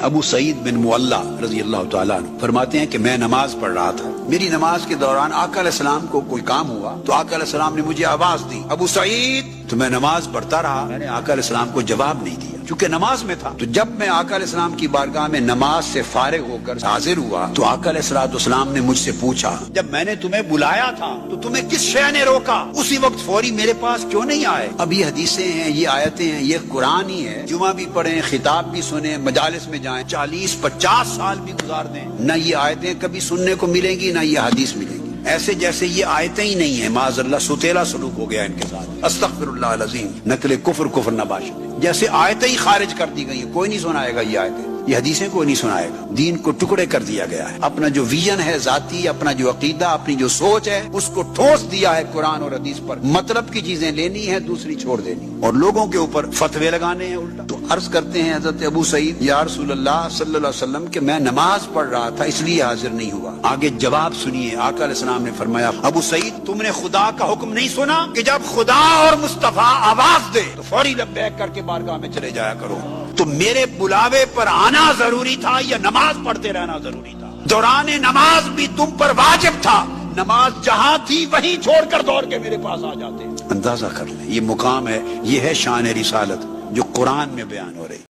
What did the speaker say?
ابو سعید بن معلہ رضی اللہ تعالیٰ عنہ فرماتے ہیں کہ میں نماز پڑھ رہا تھا، میری نماز کے دوران آقا علیہ السلام کو کوئی کام ہوا تو آقا علیہ السلام نے مجھے آواز دی، ابو سعید، تو میں نماز پڑھتا رہا، میں نے آقا علیہ السلام کو جواب نہیں دیا چونکہ نماز میں تھا۔ تو جب میں آقا علیہ السلام کی بارگاہ میں نماز سے فارغ ہو کر حاضر ہوا تو آقا علیہ السلام نے مجھ سے پوچھا، جب میں نے تمہیں بلایا تھا تو تمہیں کس شے نے روکا؟ اسی وقت فوری میرے پاس کیوں نہیں آئے؟ اب یہ حدیثیں ہیں، یہ آیتیں ہیں، یہ قرآن ہی ہے، جمعہ بھی پڑھیں، خطاب بھی سنیں، مجالس میں جائیں، 40-50 سال بھی گزار دیں، نہ یہ آیتیں کبھی سننے کو ملیں گی نہ یہ حدیث ملے گی، ایسے جیسے یہ آیتیں ہی نہیں ہیں۔ معاذ اللہ ستیلا سلوک ہو گیا ان کے ساتھ، استغفر اللہ العظیم، نقل کفر نباشد، جیسے آیتیں ہی خارج کر دی گئی ہیں، کوئی نہیں سنائے گا یہ آیتیں، یہ حدیثیں کوئی نہیں سنائے گا۔ دین کو ٹکڑے کر دیا گیا ہے، اپنا جو ویژن ہے ذاتی، اپنا جو عقیدہ، اپنی جو سوچ ہے، اس کو ٹھوس دیا ہے قرآن اور حدیث پر، مطلب کی چیزیں لینی ہے، دوسری چھوڑ دینی، اور لوگوں کے اوپر فتوے لگانے ہیں الٹا۔ تو عرض کرتے ہیں حضرت ابو سعید، یا رسول اللہ صلی اللہ علیہ وسلم کہ میں نماز پڑھ رہا تھا اس لیے حاضر نہیں ہوا۔ آگے جواب سنیے، آقا علیہ السلام نے فرمایا، ابو سعید، تم نے خدا کا حکم نہیں سنا کہ جب خدا اور مصطفیٰ آواز دے تو فوری لبیک کر کے بارگاہ میں چلے جایا کرو؟ تو میرے بلاوے پر آنا ضروری تھا یا نماز پڑھتے رہنا ضروری تھا؟ دوران نماز بھی تم پر واجب تھا، نماز جہاں تھی وہیں چھوڑ کر دوڑ کے میرے پاس آ جاتے۔ اندازہ کر لیں، یہ مقام ہے، یہ ہے شان رسالت جو قرآن میں بیان ہو رہی۔